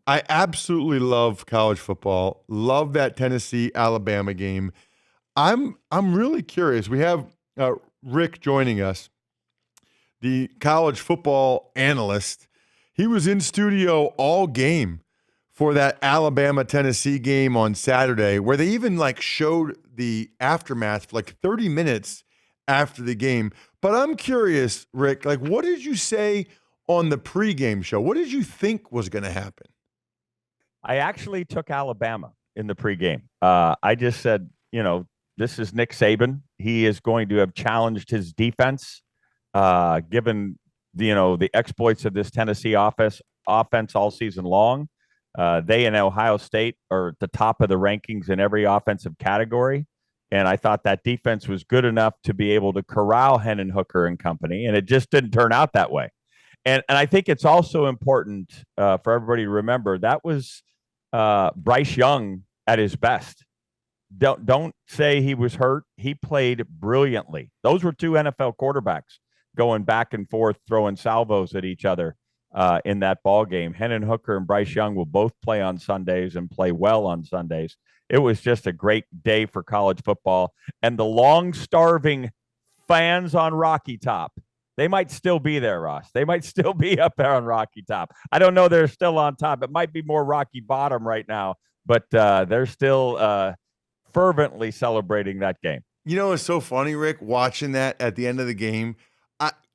I absolutely love college football. Love that Tennessee Alabama game. I'm really curious. We have Rick joining us, the college football analyst. He was in studio all game for that Alabama Tennessee game on Saturday, where they even like showed the aftermath for like 30 minutes after the game. But I'm curious, Rick, like what did you say on the pregame show? What did you think was going to happen? I actually took Alabama in the pregame. I just said, this is Nick Saban. He is going to have challenged his defense, given the exploits of this Tennessee offense all season long. They and Ohio State are at the top of the rankings in every offensive category. And I thought that defense was good enough to be able to corral Hendon Hooker and company. And it just didn't turn out that way. And I think it's also important for everybody to remember that was Bryce Young at his best. Don't say he was hurt. He played brilliantly. Those were two NFL quarterbacks going back and forth, throwing salvos at each other in that ball game. Hendon Hooker and Bryce Young will both play on Sundays and play well on Sundays. It was just a great day for college football. And the long starving fans on Rocky Top, they might still be there, Ross. They might still be up there on Rocky Top. I don't know they're still on top. It might be more Rocky Bottom right now, but they're still fervently celebrating that game. You know, it's so funny, Rick, watching that at the end of the game.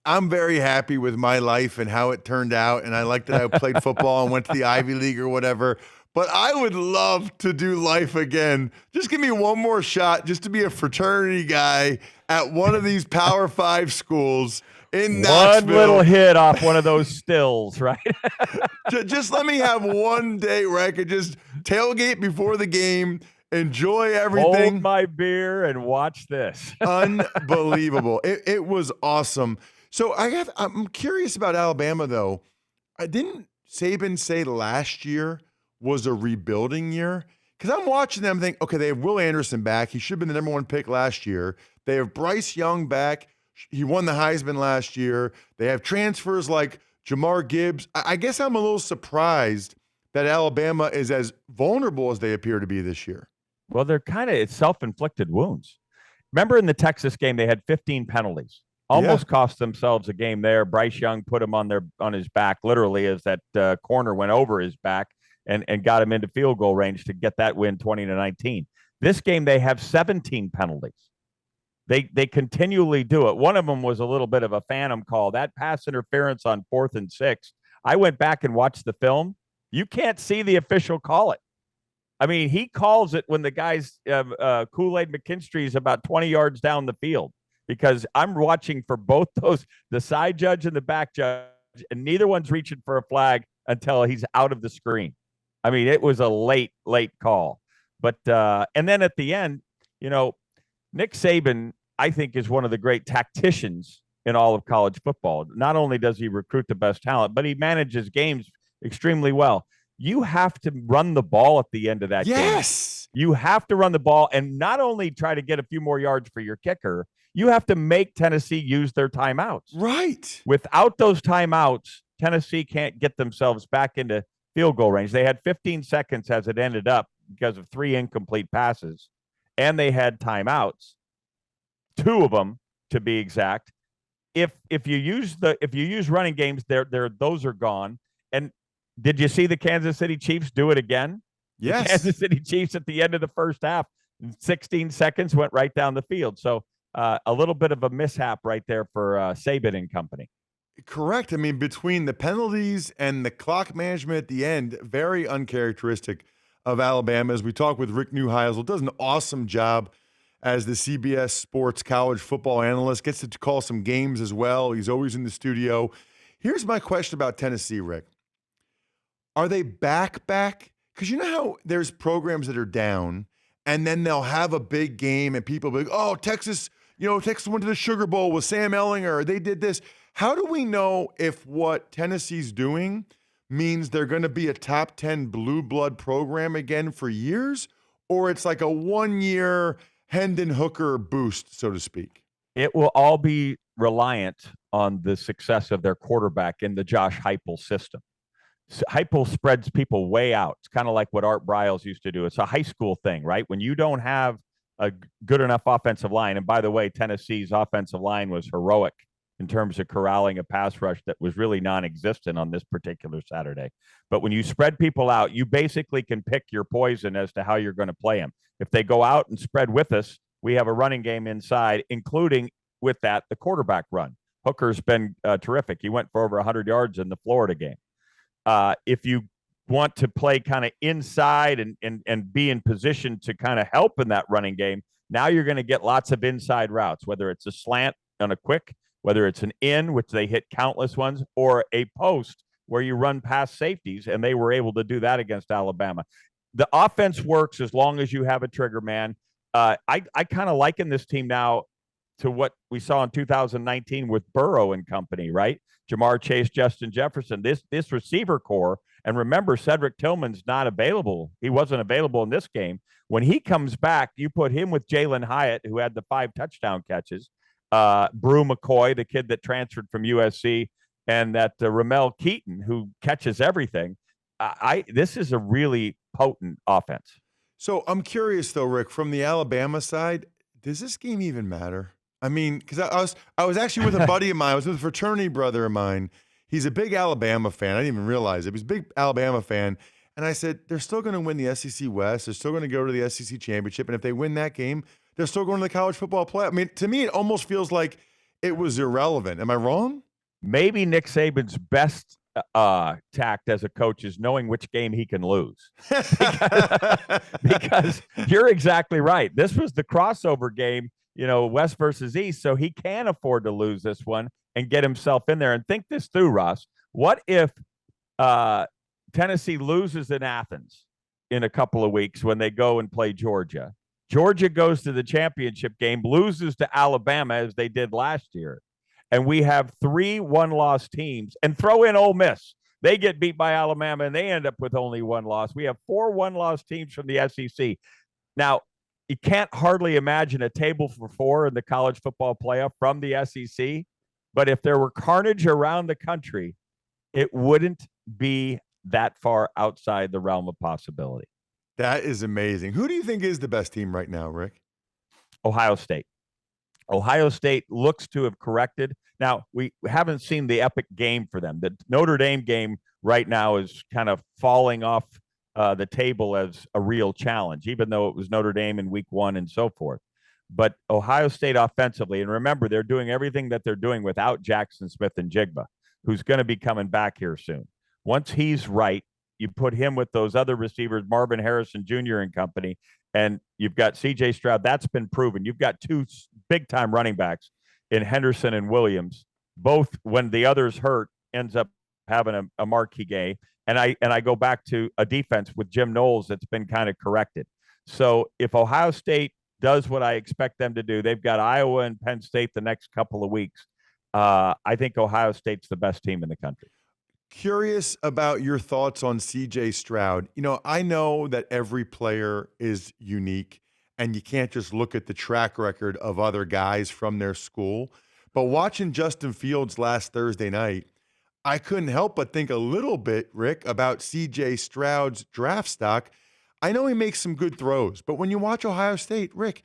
I'm very happy with my life and how it turned out. And I like that I played football and went to the Ivy League or whatever. But I would love to do life again. Just give me one more shot just to be a fraternity guy at one of these Power Five schools in Knoxville. One little hit off one of those stills, right? Just let me have one day where I could just tailgate before the game, enjoy everything. Hold my beer and watch this. Unbelievable. It was awesome. So I'm curious about Alabama, though. Didn't Saban say last year was a rebuilding year? Because I'm watching them think, okay, they have Will Anderson back. He should have been the number one pick last year. They have Bryce Young back. He won the Heisman last year. They have transfers like Jamar Gibbs. I guess I'm a little surprised that Alabama is as vulnerable as they appear to be this year. Well, they're it's self-inflicted wounds. Remember in the Texas game, they had 15 penalties. Almost cost themselves a game there. Bryce Young put him on his back, literally, as that corner went over his back and got him into field goal range to get that win 20-19. This game, they have 17 penalties. They continually do it. One of them was a little bit of a phantom call. That pass interference on 4th and 6. I went back and watched the film. You can't see the official call it. I mean, he calls it when the guy's Kool-Aid McKinstry is about 20 yards down the field, because I'm watching for both those, the side judge and the back judge, and neither one's reaching for a flag until he's out of the screen. I mean, it was a late call. But and then at the end, Nick Saban, I think, is one of the great tacticians in all of college football. Not only does he recruit the best talent, but he manages games extremely well. You have to run the ball at the end of that game. Yes. You have to run the ball and not only try to get a few more yards for your kicker, you have to make Tennessee use their timeouts. Right. Without those timeouts, Tennessee can't get themselves back into field goal range. They had 15 seconds as it ended up because of 3 incomplete passes, and they had timeouts, 2 of them to be exact. If you use running games, those are gone. And did you see the Kansas City Chiefs do it again? Yes. The Kansas City Chiefs at the end of the first half, 16 seconds went right down the field. So a little bit of a mishap right there for Saban and company. Correct. I mean, between the penalties and the clock management at the end, very uncharacteristic of Alabama. As we talk with Rick Neuheisel, does an awesome job as the CBS Sports college football analyst, gets to call some games as well. He's always in the studio. Here's my question about Tennessee, Rick. Are they back? Because you know how there's programs that are down, and then they'll have a big game, and people will be like, oh, Texas went to the Sugar Bowl with Sam Ehlinger, or they did this. How do we know if what Tennessee's doing means they're going to be a top 10 blue blood program again for years, or it's like a 1-year Hendon Hooker boost, so to speak? It will all be reliant on the success of their quarterback in the Josh Heupel system. Heupel spreads people way out. It's kind of like what Art Briles used to do. It's a high school thing, right? When you don't have a good enough offensive line, and by the way, Tennessee's offensive line was heroic in terms of corralling a pass rush that was really non-existent on this particular Saturday. But when you spread people out, you basically can pick your poison as to how you're going to play them. If they go out and spread with us, we have a running game inside, including with that the quarterback run. Hooker's been terrific. He went for over 100 yards in the Florida game. If you want to play kind of inside and be in position to kind of help in that running game, now you're going to get lots of inside routes, whether it's a slant on a quick, whether it's an in, which they hit countless ones, or a post where you run past safeties, and they were able to do that against Alabama. The offense works as long as you have a trigger man. I kind of liken this team now to what we saw in 2019 with Burrow and company, right? Jamar Chase, Justin Jefferson, this receiver core. And remember, Cedric Tillman's not available. He wasn't available in this game. When he comes back, you put him with Jalen Hyatt, who had the 5 touchdown catches, Brew McCoy, the kid that transferred from USC, and that Ramel Keaton, who catches everything. This is a really potent offense. So I'm curious though, Rick, from the Alabama side, does this game even matter? I mean, because I was actually with a buddy of mine. I was with a fraternity brother of mine. He's a big Alabama fan. I didn't even realize it. He was a big Alabama fan. And I said, they're still going to win the SEC West. They're still going to go to the SEC championship. And if they win that game, they're still going to the college football playoff. I mean, to me, it almost feels like it was irrelevant. Am I wrong? Maybe Nick Saban's best tact as a coach is knowing which game he can lose. Because you're exactly right. This was the crossover game, West versus East, so he can afford to lose this one and get himself in there. And think this through, Ross. What if Tennessee loses in Athens in a couple of weeks when they go and play Georgia? Georgia goes to the championship game, loses to Alabama as they did last year. And we have 3 one-loss teams, and throw in Ole Miss. They get beat by Alabama, and they end up with only 1 loss. We have 4 one-loss teams from the SEC. Now, you can't hardly imagine a table for 4 in the college football playoff from the SEC. But if there were carnage around the country, it wouldn't be that far outside the realm of possibility. That is amazing. Who do you think is the best team right now, Rick? Ohio State. Ohio State looks to have corrected. Now, we haven't seen the epic game for them. The Notre Dame game right now is kind of falling off the table as a real challenge, even though it was Notre Dame in week 1 and so forth. But Ohio State offensively, and remember, they're doing everything that they're doing without Jackson Smith and Jigba, who's going to be coming back here soon. Once he's right, you put him with those other receivers, Marvin Harrison Jr. and company, and you've got C.J. Stroud. That's been proven. You've got 2 big-time running backs in Henderson and Williams. Both, when the others hurt, ends up having a marquee game. And I go back to a defense with Jim Knowles that's been kind of corrected. So if Ohio State does what I expect them to do, they've got Iowa and Penn State the next couple of weeks. I think Ohio State's the best team in the country. Curious about your thoughts on C.J. Stroud. I know that every player is unique, and you can't just look at the track record of other guys from their school. But watching Justin Fields last Thursday night, I couldn't help but think a little bit, Rick, about C.J. Stroud's draft stock. I know he makes some good throws, but when you watch Ohio State, Rick,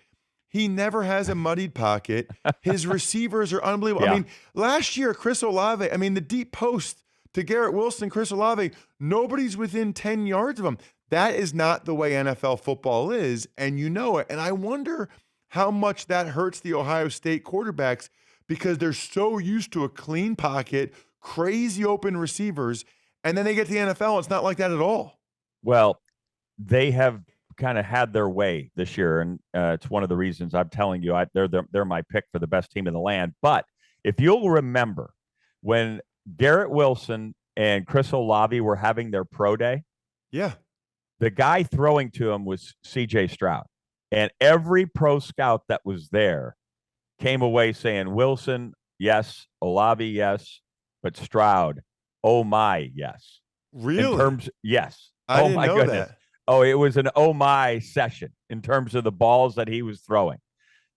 he never has a muddied pocket. His receivers are unbelievable. Yeah. I mean, last year, Chris Olave, the deep post to Garrett Wilson, Chris Olave, nobody's within 10 yards of him. That is not the way NFL football is, and you know it. And I wonder how much that hurts the Ohio State quarterbacks because they're so used to a clean pocket, crazy open receivers, and then they get to the NFL. It's not like that at all. Well, they have kind of had their way this year, and it's one of the reasons I'm telling you they're my pick for the best team in the land. But if you'll remember, when Garrett Wilson and Chris Olave were having their pro day, yeah, the guy throwing to him was C.J. Stroud, and every pro scout that was there came away saying, Wilson, yes, Olave, yes, but Stroud, oh my, yes. Really? Yes. I didn't know that. Oh, it was an oh my session in terms of the balls that he was throwing.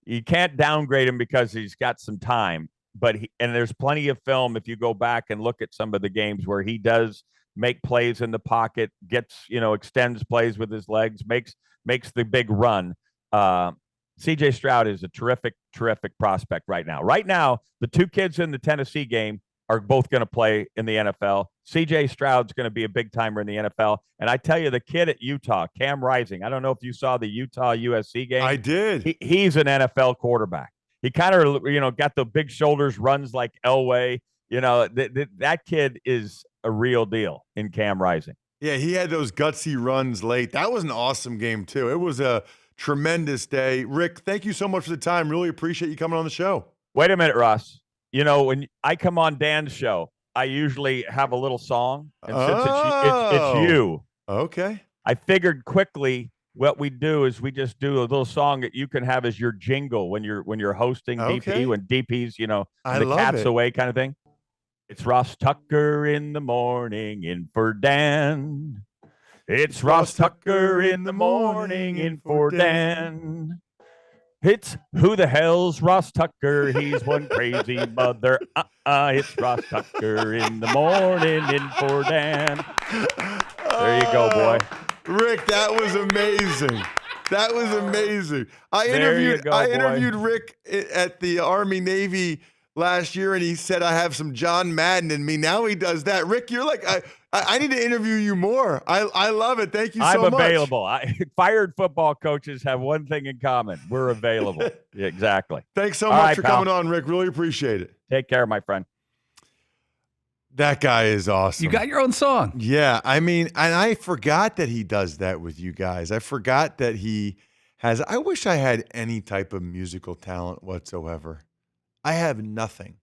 You can't downgrade him because he's got some time, and there's plenty of film if you go back and look at some of the games where he does make plays in the pocket, gets, extends plays with his legs, makes the big run. CJ Stroud is a terrific, terrific prospect right now. Right now, the two kids in the Tennessee game are both going to play in the NFL. CJ Stroud's going to be a big timer in the NFL. And I tell you, the kid at Utah, Cam Rising, I don't know if you saw the Utah USC game. I did. He's an NFL quarterback. He kind of, got the big shoulders, runs like Elway. That kid is a real deal in Cam Rising. Yeah, he had those gutsy runs late. That was an awesome game, too. It was a tremendous day. Rick, thank you so much for the time. Really appreciate you coming on the show. Wait a minute, Ross. When I come on Dan's show, I usually have a little song. And since it's you. Okay. I figured quickly what we do is we just do a little song that you can have as your jingle when you're hosting DP, when DP's, I the love cat's it. away kind of thing. It's Ross Tucker in the morning in for Dan. It's Ross Tucker in the morning in for Dan. It's who the hell's Ross Tucker? He's one crazy mother. It's Ross Tucker in the morning in for Dan. There you go, boy. Rick, that was amazing. That was amazing. I boy. interviewed Rick at the Army Navy last year, and he said I have some John Madden in me. Now he does that. Rick, you're like, I need to interview you more. I love it. Thank you so much. I'm available. Fired football coaches have one thing in common. We're available. Exactly. Thanks so much for coming on, Rick. Really appreciate it. Take care, my friend. That guy is awesome. You got your own song. Yeah. I mean, and I forgot that he does that with you guys. I forgot that he has. I wish I had any type of musical talent whatsoever. I have nothing.